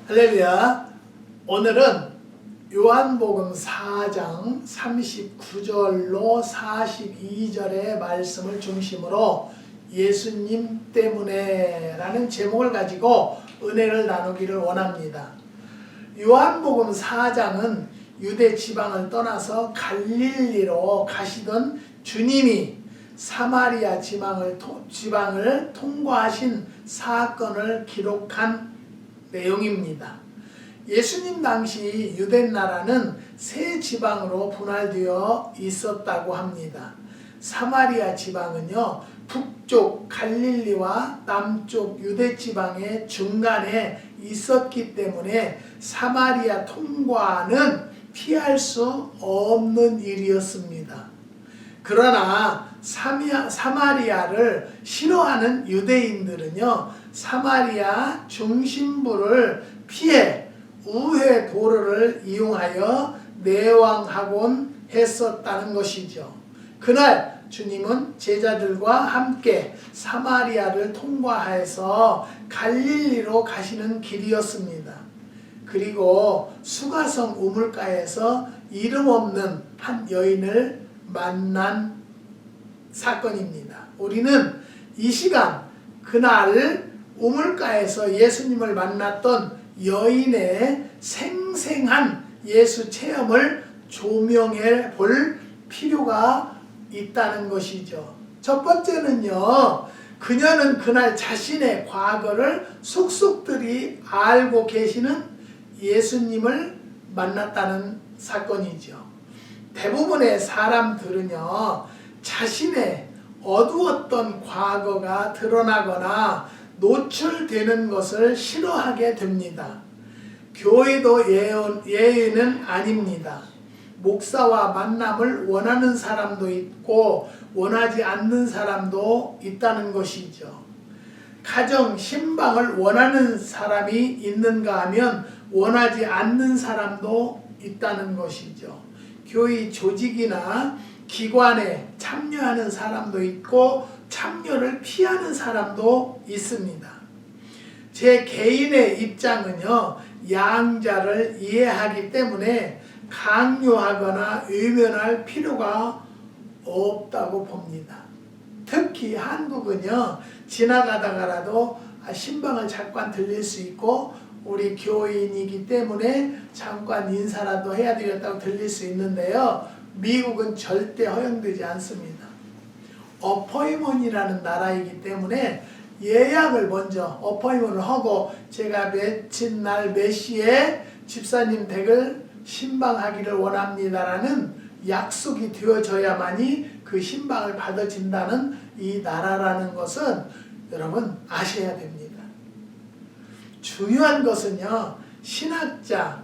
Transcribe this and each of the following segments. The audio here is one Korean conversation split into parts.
할렐루야. 오늘은 요한복음 4장 39절로 42절의 말씀을 중심으로 예수님 때문에 라는 제목을 가지고 은혜를 나누기를 원합니다. 요한복음 4장은 유대 지방을 떠나서 갈릴리로 가시던 주님이 사마리아 지방을 통과하신 사건을 기록한 내용입니다. 예수님 당시 유대 나라는 세 지방으로 분할되어 있었다고 합니다. 사마리아 지방은요, 북쪽 갈릴리와 남쪽 유대 지방의 중간에 있었기 때문에 사마리아 통과는 피할 수 없는 일이었습니다. 그러나 사마리아를 싫어하는 유대인들은요, 사마리아 중심부를 피해 우회 도로를 이용하여 내왕하곤 했었다는 것이죠. 그날 주님은 제자들과 함께 사마리아를 통과해서 갈릴리로 가시는 길이었습니다. 그리고 수가성 우물가에서 이름 없는 한 여인을 만난 사건입니다. 우리는 이 시간 그날 우물가에서 예수님을 만났던 여인의 생생한 예수 체험을 조명해 볼 필요가 있다는 것이죠. 첫 번째는요, 그녀는 그날 자신의 과거를 속속들이 알고 계시는 예수님을 만났다는 사건이죠. 대부분의 사람들은요, 자신의 어두웠던 과거가 드러나거나 노출되는 것을 싫어하게 됩니다. 교회도 예외는 아닙니다. 목사와 만남을 원하는 사람도 있고 원하지 않는 사람도 있다는 것이죠. 가정 신방을 원하는 사람이 있는가 하면 원하지 않는 사람도 있다는 것이죠. 교회 조직이나 기관에 참여하는 사람도 있고 참여를 피하는 사람도 있습니다. 제 개인의 입장은요, 양자를 이해하기 때문에 강요하거나 외면할 필요가 없다고 봅니다. 특히 한국은요, 지나가다가라도 신방을 잠깐 들릴 수 있고 우리 교인이기 때문에 잠깐 인사라도 해야 되겠다고 들릴 수 있는데요, 미국은 절대 허용되지 않습니다. 어포인먼트라는 나라이기 때문에 예약을 먼저 어포인먼트를 하고 제가 며칠 날 몇 시에 집사님 댁을 신방하기를 원합니다라는 약속이 되어져야만이 그 신방을 받아진다는 이 나라라는 것은 여러분 아셔야 됩니다. 중요한 것은요, 신학자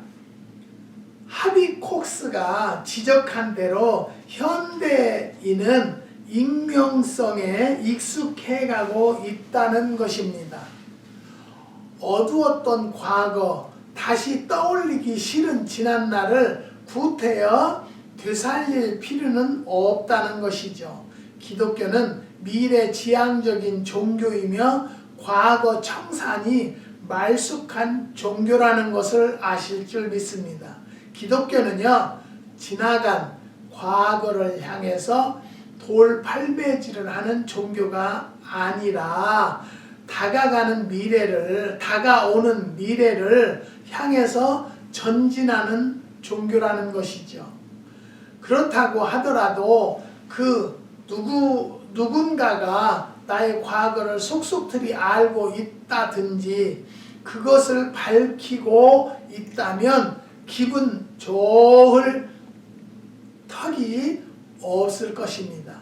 하비 콕스가 지적한 대로 현대인은 익명성에 익숙해가고 있다는 것입니다. 어두웠던 과거, 다시 떠올리기 싫은 지난날을 구태여 되살릴 필요는 없다는 것이죠. 기독교는 미래지향적인 종교이며 과거 청산이 말쑥한 종교라는 것을 아실 줄 믿습니다. 기독교는요, 지나간 과거를 향해서 돌팔배질을 하는 종교가 아니라 다가오는 미래를 향해서 전진하는 종교라는 것이죠. 그렇다고 하더라도 그 누군가가 나의 과거를 속속들이 알고 있다든지 그것을 밝히고 있다면 기분 좋을 턱이 없을 것입니다.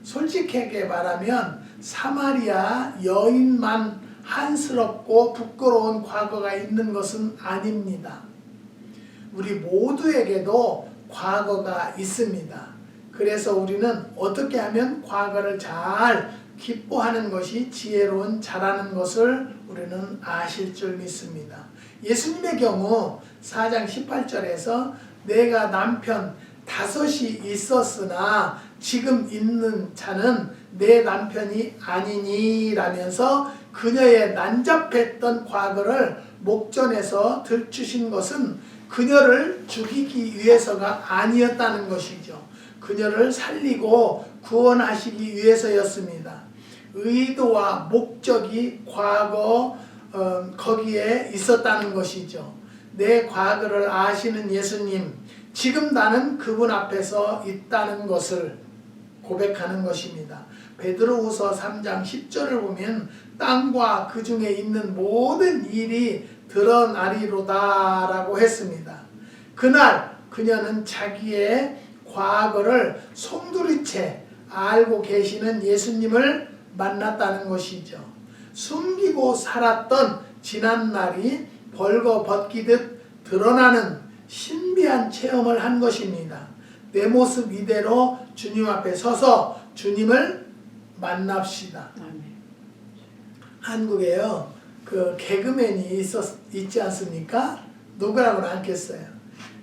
솔직하게 말하면 사마리아 여인만 한스럽고 부끄러운 과거가 있는 것은 아닙니다. 우리 모두에게도 과거가 있습니다. 그래서 우리는 어떻게 하면 과거를 잘 기뻐하는 것이 지혜로운 자라는 것을 우리는 아실 줄 믿습니다. 예수님의 경우 4장 18절에서 내가 남편 5이 있었으나 지금 있는 자는 내 남편이 아니니 라면서 그녀의 난잡했던 과거를 목전에서 들추신 것은 그녀를 죽이기 위해서가 아니었다는 것이죠. 그녀를 살리고 구원하시기 위해서였습니다. 의도와 목적이 과거 거기에 있었다는 것이죠. 내 과거를 아시는 예수님, 지금 나는 그분 앞에서 있다는 것을 고백하는 것입니다. 베드로후서 3장 10절을 보면 땅과 그 중에 있는 모든 일이 드러나리로다 라고 했습니다. 그날 그녀는 자기의 과거를 송두리째 알고 계시는 예수님을 만났다는 것이죠. 숨기고 살았던 지난날이 벌거벗기듯 드러나는 신비한 체험을 한 것입니다. 내 모습 이대로 주님 앞에 서서 주님을 만납시다. 한국에요, 그 개그맨이 있지 않습니까? 누구라고는 않겠어요.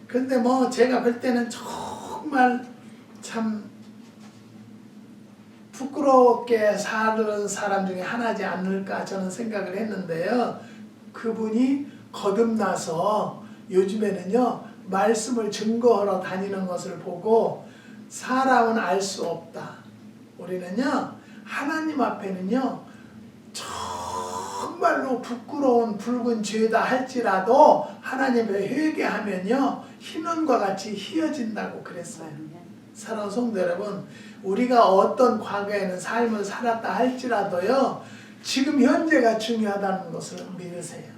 근데 뭐 제가 볼 때는 정말 참 부끄럽게 사는 사람 중에 하나지 않을까 저는 생각을 했는데요. 그분이 거듭나서 요즘에는요, 말씀을 증거하러 다니는 것을 보고 사람은 알 수 없다. 우리는요, 하나님 앞에는요, 정말로 부끄러운 붉은 죄다 할지라도 하나님의 회개하면요, 흰눈과 같이 희어진다고 그랬어요. 사랑하는 성도 여러분, 우리가 어떤 과거에는 삶을 살았다 할지라도요, 지금 현재가 중요하다는 것을 믿으세요.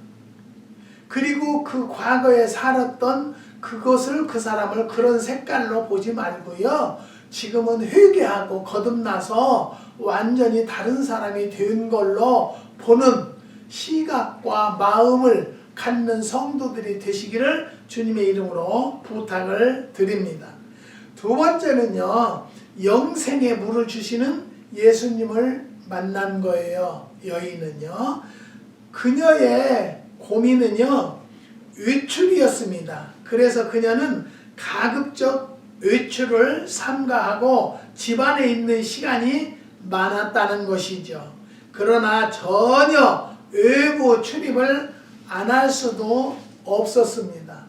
그리고 그 과거에 살았던 그것을, 그 사람을 그런 색깔로 보지 말고요, 지금은 회개하고 거듭나서 완전히 다른 사람이 된 걸로 보는 시각과 마음을 갖는 성도들이 되시기를 주님의 이름으로 부탁을 드립니다. 두 번째는요, 영생의 물을 주시는 예수님을 만난 거예요. 여인은요, 그녀의 고민은요, 외출이었습니다. 그래서 그녀는 가급적 외출을 삼가하고 집안에 있는 시간이 많았다는 것이죠. 그러나 전혀 외부 출입을 안 할 수도 없었습니다.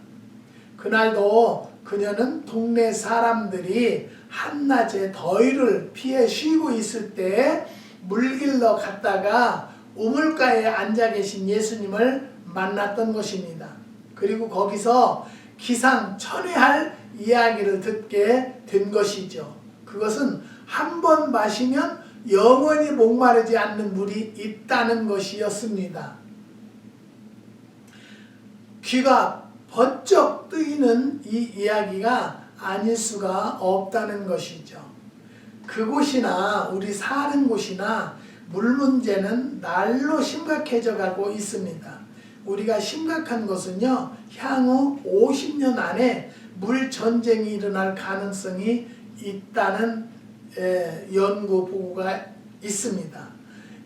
그날도 그녀는 동네 사람들이 한낮에 더위를 피해 쉬고 있을 때 물길로 갔다가 우물가에 앉아 계신 예수님을 만났던 것입니다. 그리고 거기서 기상천외할 이야기를 듣게 된 것이죠. 그것은 한 번 마시면 영원히 목마르지 않는 물이 있다는 것이었습니다. 귀가 번쩍 뜨이는 이 이야기가 아닐 수가 없다는 것이죠. 그곳이나 우리 사는 곳이나 물 문제는 날로 심각해져 가고 있습니다. 우리가 심각한 것은요, 향후 50년 안에 물 전쟁이 일어날 가능성이 있다는 연구 보고가 있습니다.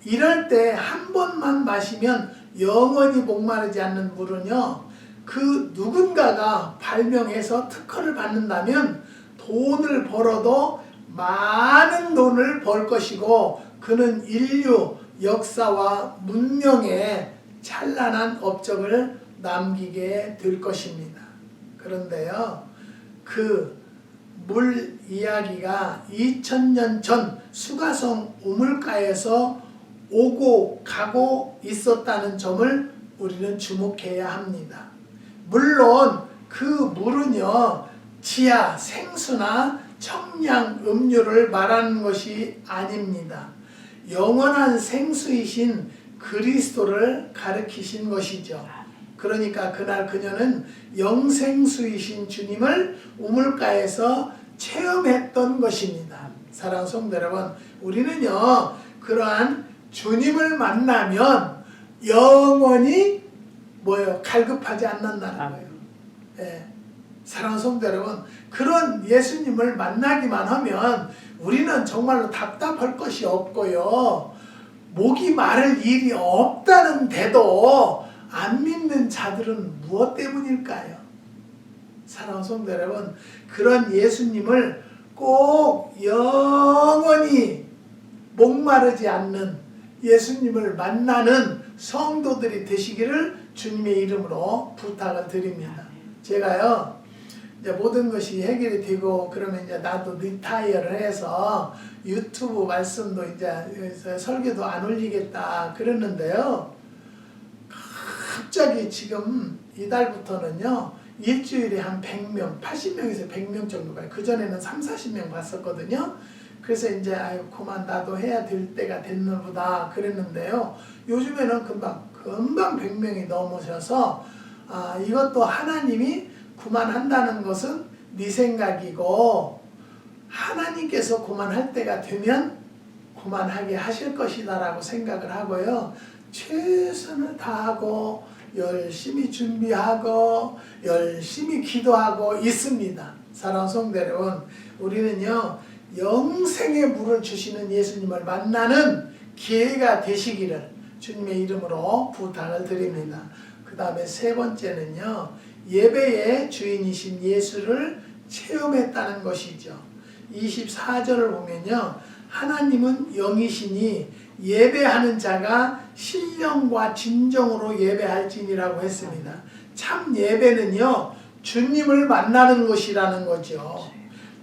이럴 때 한 번만 마시면 영원히 목마르지 않는 물은요, 그 누군가가 발명해서 특허를 받는다면 돈을 벌어도 많은 돈을 벌 것이고, 그는 인류 역사와 문명에 찬란한 업적을 남기게 될 것입니다. 그런데요, 그 물 이야기가 2000년 전 수가성 우물가에서 오고 가고 있었다는 점을 우리는 주목해야 합니다. 물론 그 물은요, 지하 생수나 청량 음료를 말하는 것이 아닙니다. 영원한 생수이신 그리스도를 가리키신 것이죠. 그러니까 그날 그녀는 영생수이신 주님을 우물가에서 체험했던 것입니다. 사랑하는 성도 여러분, 우리는요, 그러한 주님을 만나면 영원히 갈급하지 않는다는 거예요. 예. 사랑하는 성도 여러분, 그런 예수님을 만나기만 하면 우리는 정말로 답답할 것이 없고요, 목이 마를 일이 없다는데도 안 믿는 자들은 무엇 때문일까요? 사랑하는 성도 여러분, 그런 예수님을 꼭 영원히 목마르지 않는 예수님을 만나는 성도들이 되시기를 주님의 이름으로 부탁을 드립니다. 제가요, 이제 모든 것이 해결이 되고 그러면 이제 나도 리타이어를 해서 유튜브 말씀도 이제 설교도 안 올리겠다 그랬는데요. 갑자기 지금 이달부터는요, 일주일에 한 100명, 80명에서 100명 정도 가요. 그전에는 3, 40명 봤었거든요. 그래서 이제 아유 그만 나도 해야 될 때가 됐나 보다 그랬는데요. 요즘에는 금방 100명이 넘으셔서 이것도 하나님이 그만한다는 것은 네 생각이고 하나님께서 그만할 때가 되면 그만하게 하실 것이다 라고 생각을 하고요. 최선을 다하고 열심히 준비하고 열심히 기도하고 있습니다. 사랑하는 성도 여러분, 우리는요 영생의 물을 주시는 예수님을 만나는 기회가 되시기를 주님의 이름으로 부탁을 드립니다. 그 다음에 세 번째는요, 예배의 주인이신 예수를 체험했다는 것이죠. 24절을 보면요, 하나님은 영이시니 예배하는 자가 신령과 진정으로 예배할지니라고 했습니다. 참 예배는요, 주님을 만나는 것이라는 거죠.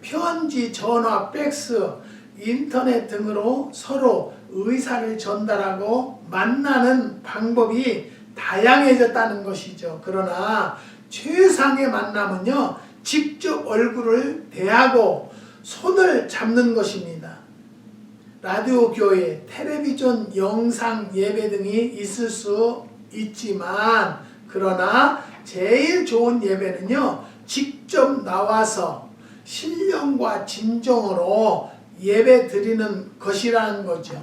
편지, 전화, 팩스, 인터넷 등으로 서로 의사를 전달하고 만나는 방법이 다양해졌다는 것이죠. 그러나 최상의 만남은요, 직접 얼굴을 대하고 손을 잡는 것입니다. 라디오 교회, 텔레비전 영상 예배 등이 있을 수 있지만, 그러나 제일 좋은 예배는요, 직접 나와서 신령과 진정으로 예배 드리는 것이라는 거죠.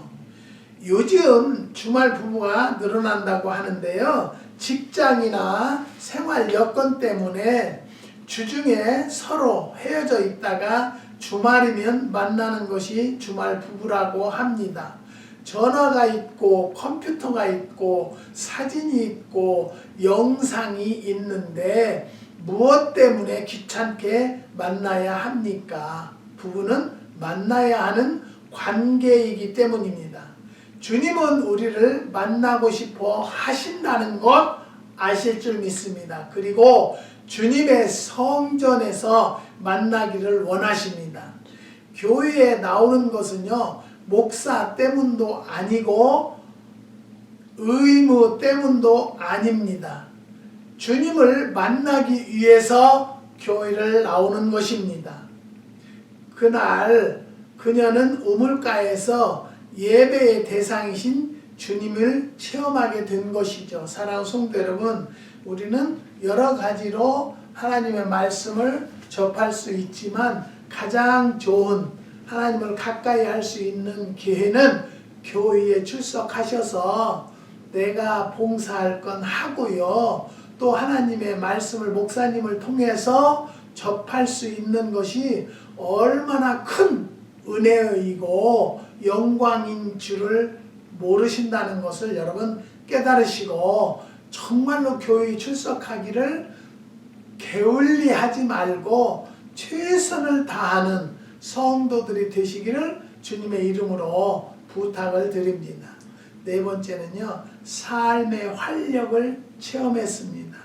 요즘 주말 부부가 늘어난다고 하는데요, 직장이나 생활 여건 때문에 주중에 서로 헤어져 있다가 주말이면 만나는 것이 주말 부부라고 합니다. 전화가 있고 컴퓨터가 있고 사진이 있고 영상이 있는데 무엇 때문에 귀찮게 만나야 합니까? 부부는 만나야 하는 관계이기 때문입니다. 주님은 우리를 만나고 싶어 하신다는 것 아실 줄 믿습니다. 그리고 주님의 성전에서 만나기를 원하십니다. 교회에 나오는 것은요, 목사 때문도 아니고 의무 때문도 아닙니다. 주님을 만나기 위해서 교회를 나오는 것입니다. 그날 그녀는 우물가에서 예배의 대상이신 주님을 체험하게 된 것이죠. 사랑하는 성도 여러분, 우리는 여러 가지로 하나님의 말씀을 접할 수 있지만 가장 좋은 하나님을 가까이 할 수 있는 기회는 교회에 출석하셔서 내가 봉사할 건 하고요, 또 하나님의 말씀을 목사님을 통해서 접할 수 있는 것이 얼마나 큰 은혜이고 영광인 줄을 모르신다는 것을 여러분 깨달으시고 정말로 교회에 출석하기를 게을리하지 말고 최선을 다하는 성도들이 되시기를 주님의 이름으로 부탁을 드립니다. 네 번째는요, 삶의 활력을 체험했습니다.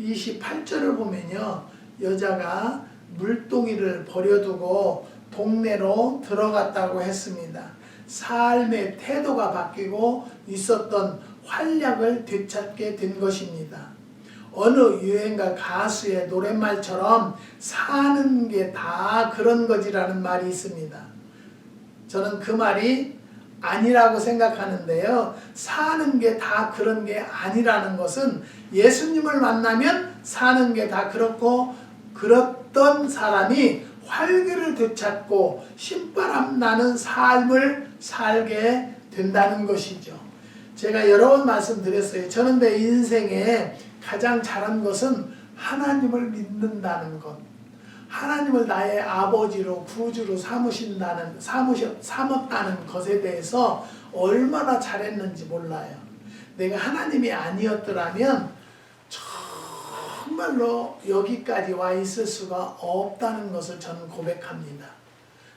28절을 보면요, 여자가 물동이를 버려두고 동네로 들어갔다고 했습니다. 삶의 태도가 바뀌고 있었던 활력을 되찾게 된 것입니다. 어느 유행가 가수의 노랫말처럼 사는 게 다 그런 거지라는 말이 있습니다. 저는 그 말이 아니라고 생각하는데요. 사는 게 다 그런 게 아니라는 것은 예수님을 만나면 사는 게 다 그렇고 그렇던 사람이 활기를 되찾고 신바람 나는 삶을 살게 된다는 것이죠. 제가 여러 번 말씀드렸어요. 저는 내 인생에 가장 잘한 것은 하나님을 믿는다는 것. 하나님을 나의 아버지로 구주로 삼았다는 것에 대해서 얼마나 잘했는지 몰라요. 내가 하나님이 아니었더라면 정말 정말로 여기까지 와 있을 수가 없다는 것을 저는 고백합니다.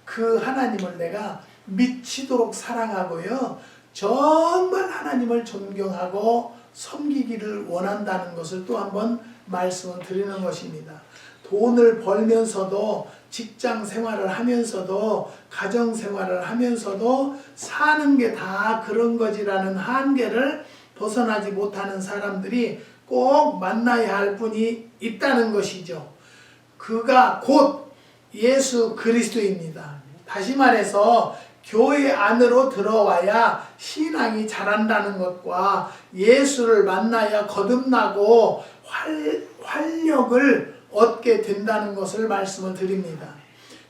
그 하나님을 내가 미치도록 사랑하고요. 정말 하나님을 존경하고 섬기기를 원한다는 것을 또 한번 말씀을 드리는 것입니다. 돈을 벌면서도 직장 생활을 하면서도 가정 생활을 하면서도 사는 게 다 그런 거지라는 한계를 벗어나지 못하는 사람들이 꼭 만나야 할 분이 있다는 것이죠. 그가 곧 예수 그리스도입니다. 다시 말해서 교회 안으로 들어와야 신앙이 자란다는 것과 예수를 만나야 거듭나고 활력을 얻게 된다는 것을 말씀을 드립니다.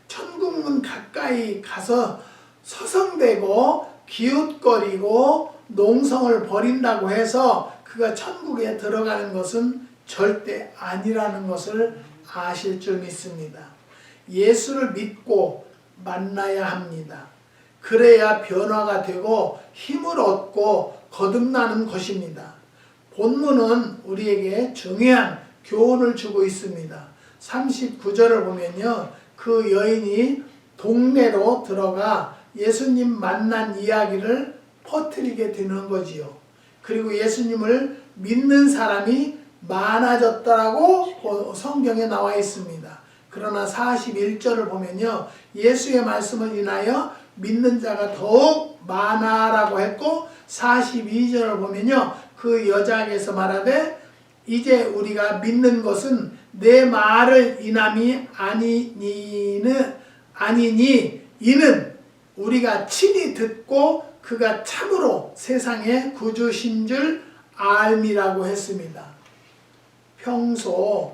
천국문 가까이 가서 서성대고 기웃거리고 농성을 벌인다고 해서 그가 천국에 들어가는 것은 절대 아니라는 것을 아실 줄 믿습니다. 예수를 믿고 만나야 합니다. 그래야 변화가 되고 힘을 얻고 거듭나는 것입니다. 본문은 우리에게 중요한 교훈을 주고 있습니다. 39절을 보면요. 그 여인이 동네로 들어가 예수님 만난 이야기를 퍼뜨리게 되는 거지요. 그리고 예수님을 믿는 사람이 많아졌다라고 성경에 나와 있습니다. 그러나 41절을 보면요. 예수의 말씀을 인하여 믿는 자가 더욱 많아라고 했고 42절을 보면요. 그 여자에게서 말하되 이제 우리가 믿는 것은 내 말을 인함이 아니니 이는 우리가 친히 듣고 그가 참으로 세상의 구주신 줄 알미라고 했습니다. 평소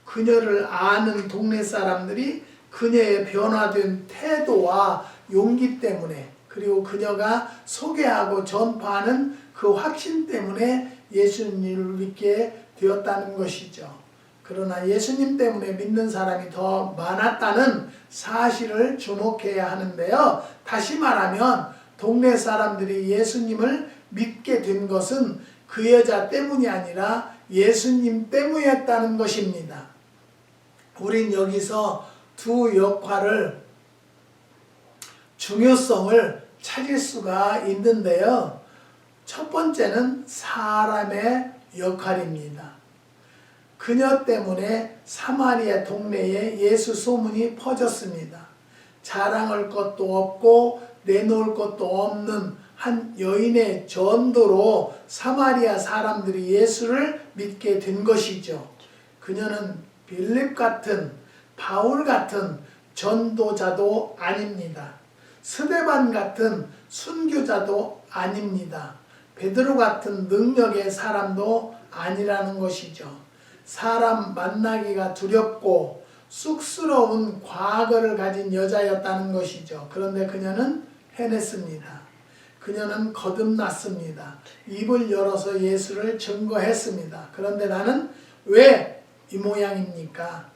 그녀를 아는 동네 사람들이 그녀의 변화된 태도와 용기 때문에 그리고 그녀가 소개하고 전파하는 그 확신 때문에 예수님을 믿게 되었다는 것이죠. 그러나 예수님 때문에 믿는 사람이 더 많았다는 사실을 주목해야 하는데요. 다시 말하면 동네 사람들이 예수님을 믿게 된 것은 그 여자 때문이 아니라 예수님 때문이었다는 것입니다. 우린 여기서 두 역할을 중요성을 찾을 수가 있는데요. 첫 번째는 사람의 역할입니다. 그녀 때문에 사마리아 동네에 예수 소문이 퍼졌습니다. 자랑할 것도 없고 내놓을 것도 없는 한 여인의 전도로 사마리아 사람들이 예수를 믿게 된 것이죠. 그녀는 빌립 같은 바울 같은 전도자도 아닙니다. 스데반 같은 순교자도 아닙니다. 베드로 같은 능력의 사람도 아니라는 것이죠. 사람 만나기가 두렵고 쑥스러운 과거를 가진 여자였다는 것이죠. 그런데 그녀는 해냈습니다. 그녀는 거듭났습니다. 입을 열어서 예수를 증거했습니다. 그런데 나는 왜 이 모양입니까?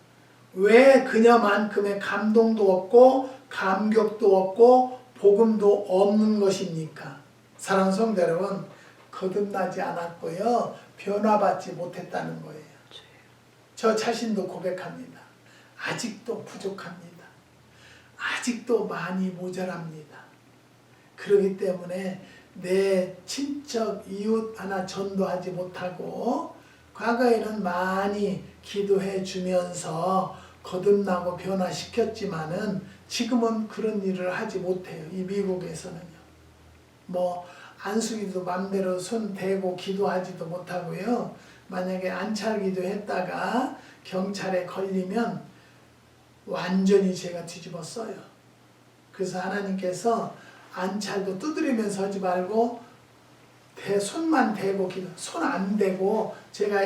왜 그녀만큼의 감동도 없고 감격도 없고 복음도 없는 것입니까? 사랑하는 성도 여러분, 거듭나지 않았고요. 변화받지 못했다는 거예요. 저 자신도 고백합니다. 아직도 부족합니다. 아직도 많이 모자랍니다. 그렇기 때문에 내 친척, 이웃 하나 전도하지 못하고 과거에는 많이 기도해 주면서 거듭나고 변화시켰지만은 지금은 그런 일을 하지 못해요. 이 미국에서는요. 안수기도 맘대로 손 대고 기도하지도 못하고요. 만약에 안찰기도 했다가 경찰에 걸리면 완전히 제가 뒤집어 써요. 그래서 하나님께서 안찰도 두드리면서 하지 말고 손만 대고 손 안 대고 제가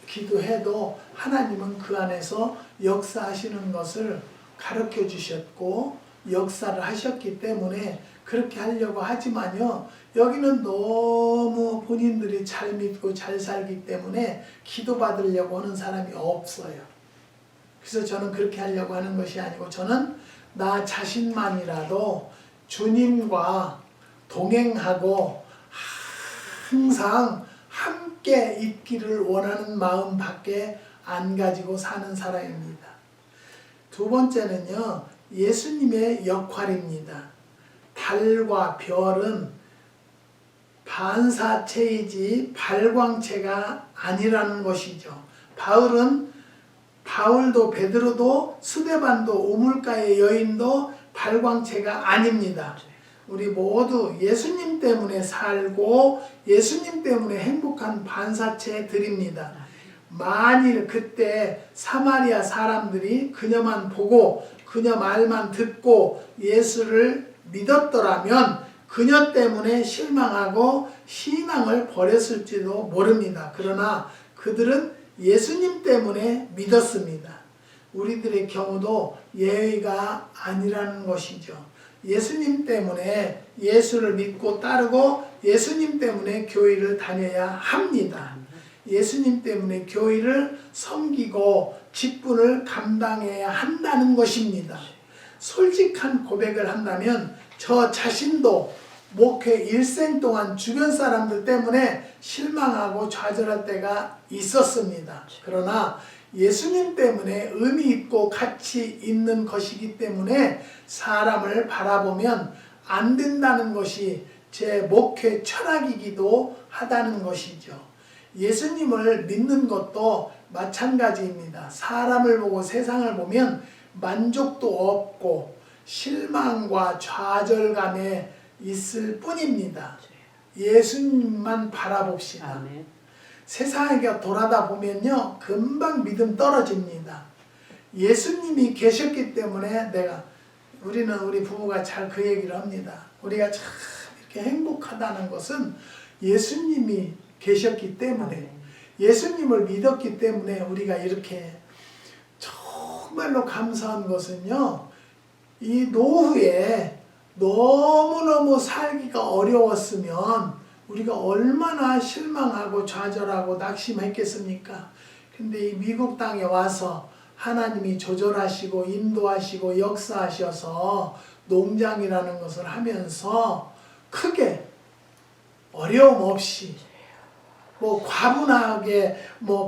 기도해도 하나님은 그 안에서 역사하시는 것을 가르쳐 주셨고 역사를 하셨기 때문에 그렇게 하려고 하지만요. 여기는 너무 본인들이 잘 믿고 잘 살기 때문에 기도받으려고 하는 사람이 없어요. 그래서 저는 그렇게 하려고 하는 것이 아니고 저는 나 자신만이라도 주님과 동행하고 항상 함께 있기를 원하는 마음밖에 안 가지고 사는 사람입니다. 두 번째는요, 예수님의 역할입니다. 달과 별은 반사체이지 발광체가 아니라는 것이죠. 바울도 베드로도 스데반도 우물가의 여인도 발광체가 아닙니다. 우리 모두 예수님 때문에 살고 예수님 때문에 행복한 반사체들입니다. 만일 그때 사마리아 사람들이 그녀만 보고 그녀 말만 듣고 예수를 믿었더라면 그녀 때문에 실망하고 신앙을 버렸을지도 모릅니다. 그러나 그들은 예수님 때문에 믿었습니다. 우리들의 경우도 예외가 아니라는 것이죠. 예수님 때문에 예수를 믿고 따르고 예수님 때문에 교회를 다녀야 합니다. 예수님 때문에 교회를 섬기고 직분을 감당해야 한다는 것입니다. 솔직한 고백을 한다면 저 자신도 목회 일생 동안 주변 사람들 때문에 실망하고 좌절할 때가 있었습니다. 그러나 예수님 때문에 의미 있고 가치 있는 것이기 때문에 사람을 바라보면 안 된다는 것이 제 목회 철학이기도 하다는 것이죠. 예수님을 믿는 것도 마찬가지입니다. 사람을 보고 세상을 보면 만족도 없고 실망과 좌절감에 있을 뿐입니다. 예수님만 바라봅시다. 아멘. 세상에 돌아다 보면요, 금방 믿음 떨어집니다. 예수님이 계셨기 때문에 우리 부부가 잘 그 얘기를 합니다. 우리가 참 이렇게 행복하다는 것은 예수님이 계셨기 때문에, 예수님을 믿었기 때문에 우리가 이렇게. 정말로 감사한 것은요, 이 노후에 너무너무 살기가 어려웠으면 우리가 얼마나 실망하고 좌절하고 낙심했겠습니까? 근데 이 미국 땅에 와서 하나님이 조절하시고 인도하시고 역사하셔서 농장이라는 것을 하면서 크게 어려움 없이 과분하게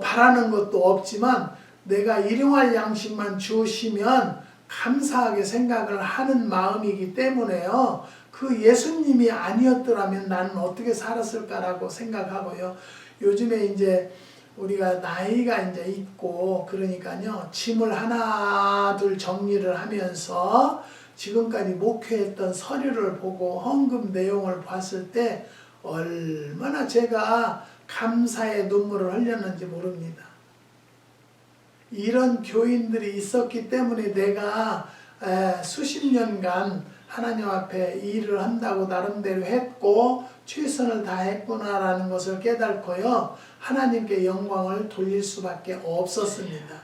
바라는 것도 없지만 내가 일용할 양식만 주시면 감사하게 생각을 하는 마음이기 때문에요. 그 예수님이 아니었더라면 나는 어떻게 살았을까라고 생각하고요. 요즘에 이제 우리가 나이가 이제 있고 그러니까요. 짐을 하나 둘 정리를 하면서 지금까지 목회했던 서류를 보고 헌금 내용을 봤을 때 얼마나 제가 감사의 눈물을 흘렸는지 모릅니다. 이런 교인들이 있었기 때문에 내가 수십 년간 하나님 앞에 일을 한다고 나름대로 했고 최선을 다했구나라는 것을 깨닫고요. 하나님께 영광을 돌릴 수밖에 없었습니다.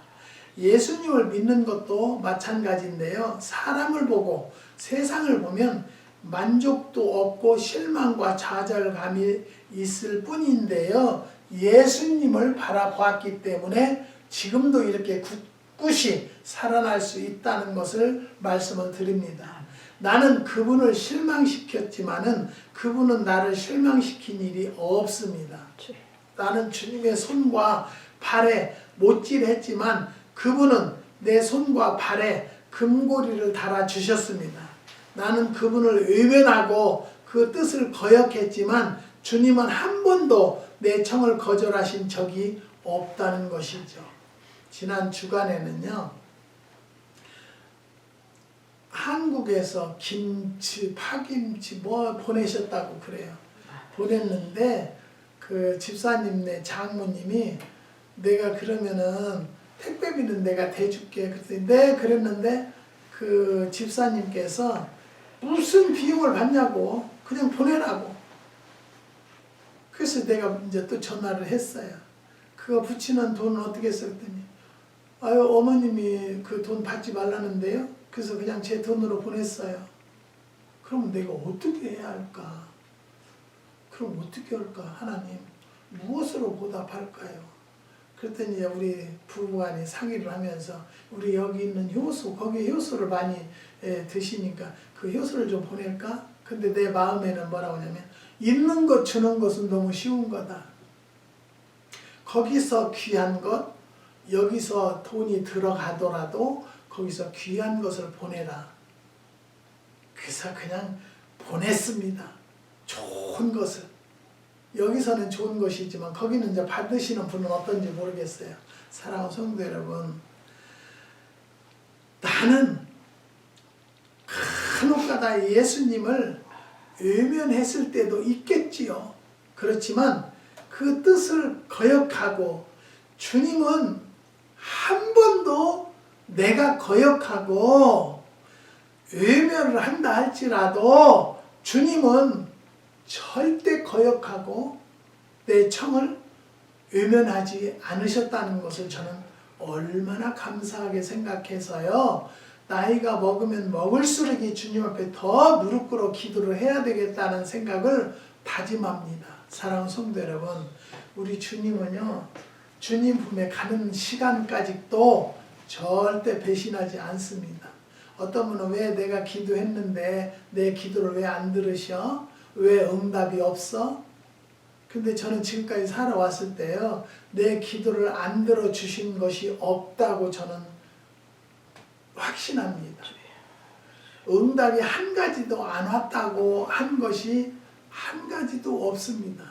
예수님을 믿는 것도 마찬가지인데요. 사람을 보고 세상을 보면 만족도 없고 실망과 좌절감이 있을 뿐인데요. 예수님을 바라보았기 때문에 지금도 이렇게 굳이 살아날 수 있다는 것을 말씀을 드립니다. 나는 그분을 실망시켰지만은 그분은 나를 실망시킨 일이 없습니다. 나는 주님의 손과 발에 못질했지만 그분은 내 손과 발에 금고리를 달아주셨습니다. 나는 그분을 외면하고 그 뜻을 거역했지만 주님은 한 번도 내 청을 거절하신 적이 없다는 것이죠. 지난 주간에는요, 한국에서 김치, 파김치 보내셨다고 그래요. 보냈는데 그 집사님네 장모님이 내가 그러면은 택배비는 내가 대줄게. 그랬더니 네 그랬는데 그 집사님께서 무슨 비용을 받냐고 그냥 보내라고. 그래서 내가 이제 또 전화를 했어요. 그거 붙이는 돈은 어떻게 했더니 아유 어머님이 그 돈 받지 말라는데요. 그래서 그냥 제 돈으로 보냈어요. 그럼 내가 어떻게 해야 할까? 그럼 어떻게 할까? 하나님 무엇으로 보답할까요? 그랬더니 우리 부부간에 상의를 하면서 우리 여기 있는 효소, 거기 효소를 많이 드시니까 그 효소를 좀 보낼까? 근데 내 마음에는 뭐라고 하냐면 있는 것 주는 것은 너무 쉬운 거다. 거기서 귀한 것, 여기서 돈이 들어가더라도 거기서 귀한 것을 보내라. 그래서 그냥 보냈습니다. 좋은 것을. 여기서는 좋은 것이지만 거기는 이제 받으시는 분은 어떤지 모르겠어요. 사랑하는 성도 여러분, 나는 간혹가다 예수님을 외면했을 때도 있겠지요. 그렇지만 그 뜻을 거역하고, 주님은 한 번도 내가 거역하고 외면을 한다 할지라도 주님은 절대 거역하고 내 청을 외면하지 않으셨다는 것을 저는 얼마나 감사하게 생각해서요. 나이가 먹으면 먹을수록 주님 앞에 더 무릎 꿇어 기도를 해야 되겠다는 생각을 다짐합니다. 사랑하는 성도 여러분, 우리 주님은요, 주님 품에 가는 시간까지도 절대 배신하지 않습니다. 어떤 분은 왜 내가 기도했는데 내 기도를 왜 안 들으셔? 왜 응답이 없어? 근데 저는 지금까지 살아왔을 때요, 내 기도를 안 들어주신 것이 없다고 저는 확신합니다. 응답이 한 가지도 안 왔다고 한 것이 한 가지도 없습니다.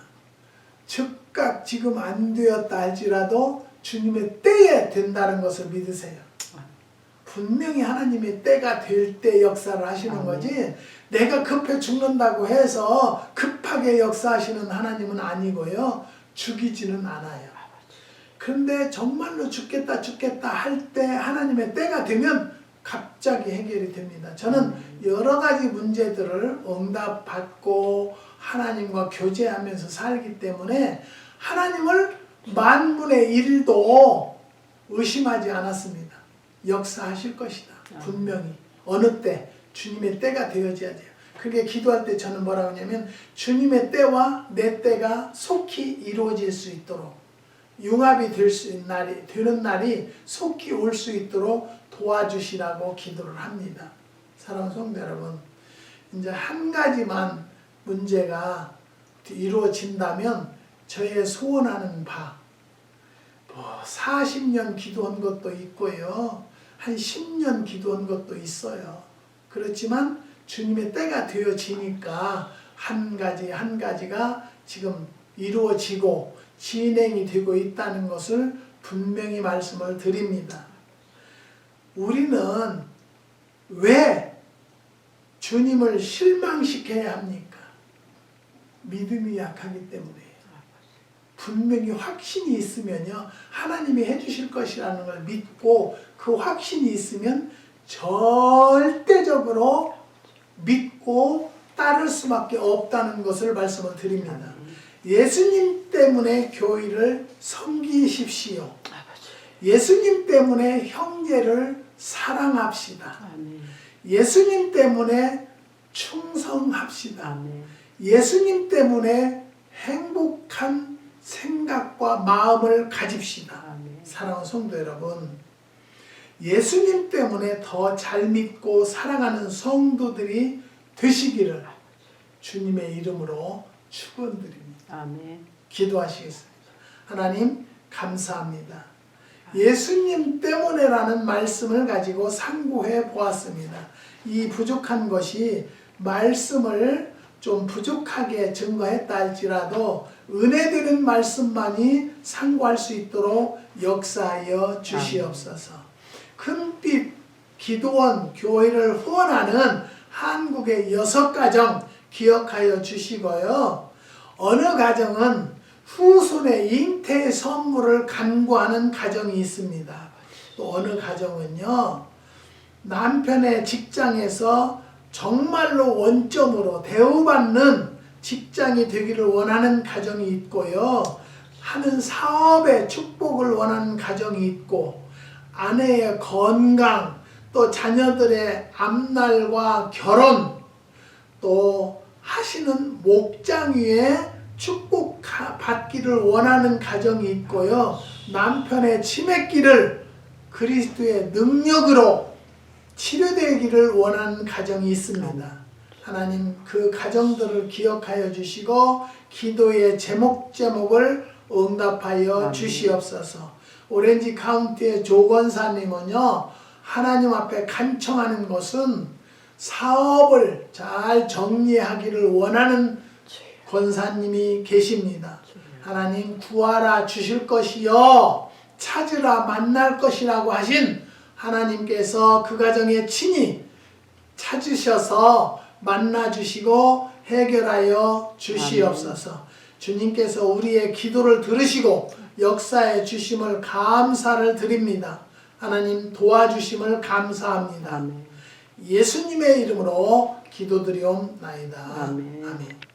즉각 지금 안 되었다 할지라도 주님의 때에 된다는 것을 믿으세요. 분명히 하나님의 때가 될 때 역사를 하시는 거지, 내가 급해 죽는다고 해서 급하게 역사하시는 하나님은 아니고요, 죽이지는 않아요. 그런데 정말로 죽겠다 할 때 하나님의 때가 되면 갑자기 해결이 됩니다. 저는 여러 가지 문제들을 응답받고 하나님과 교제하면서 살기 때문에 하나님을 만분의 일도 의심하지 않았습니다. 역사하실 것이다. 분명히. 어느 때? 주님의 때가 되어져야 돼요. 그게 기도할 때 저는 뭐라고 하냐면, 주님의 때와 내 때가 속히 이루어질 수 있도록, 융합이 되는 날이 속히 올 수 있도록 도와주시라고 기도를 합니다. 사랑하는 성도 여러분, 이제 한 가지만 문제가 이루어진다면 저의 소원하는 바, 40년 기도한 것도 있고요, 한 10년 기도한 것도 있어요. 그렇지만 주님의 때가 되어지니까 한 가지 한 가지가 지금 이루어지고 진행이 되고 있다는 것을 분명히 말씀을 드립니다. 우리는 왜 주님을 실망시켜야 합니까? 믿음이 약하기 때문이에요. 분명히 확신이 있으면요, 하나님이 해주실 것이라는 걸 믿고 그 확신이 있으면 절대적으로 믿고 따를 수밖에 없다는 것을 말씀을 드립니다. 예수님 때문에 교회를 섬기십시오. 예수님 때문에 형제를 사랑합시다. 예수님 때문에 충성합시다. 예수님 때문에 행복한 생각과 마음을 가집시다. 사랑하는 성도 여러분, 예수님 때문에 더 잘 믿고 사랑하는 성도들이 되시기를 주님의 이름으로 축원드립니다. 아멘. 기도하시겠습니다. 하나님 감사합니다. 예수님 때문에라는 말씀을 가지고 상고해 보았습니다. 이 부족한 것이 말씀을 좀 부족하게 증거했다 할지라도 은혜 되는 말씀만이 상고할 수 있도록 역사하여 주시옵소서. 큰빛 기도원 교회를 후원하는 한국의 6가정 기억하여 주시고요. 어느 가정은 후손의 잉태 선물을 간구하는 가정이 있습니다. 또 어느 가정은요, 남편의 직장에서 정말로 원점으로 대우받는 직장이 되기를 원하는 가정이 있고요, 하는 사업의 축복을 원하는 가정이 있고, 아내의 건강, 또 자녀들의 앞날과 결혼, 또 하시는 목장 위에 축복 받기를 원하는 가정이 있고요, 남편의 치매기를 그리스도의 능력으로 치료되기를 원하는 가정이 있습니다. 하나님 그 가정들을 기억하여 주시고 기도의 제목을 응답하여 아멘. 주시옵소서. 오렌지 카운티의 조건사님은요, 하나님 앞에 간청하는 것은 사업을 잘 정리하기를 원하는 권사님이 계십니다. 하나님 구하라 주실 것이요 찾으라 만날 것이라고 하신 하나님께서 그 가정에 친히 찾으셔서 만나주시고 해결하여 주시옵소서. 주님께서 우리의 기도를 들으시고 역사해 주심을 감사를 드립니다. 하나님 도와주심을 감사합니다. 아멘. 예수님의 이름으로 기도드리옵나이다. 아멘. 아멘.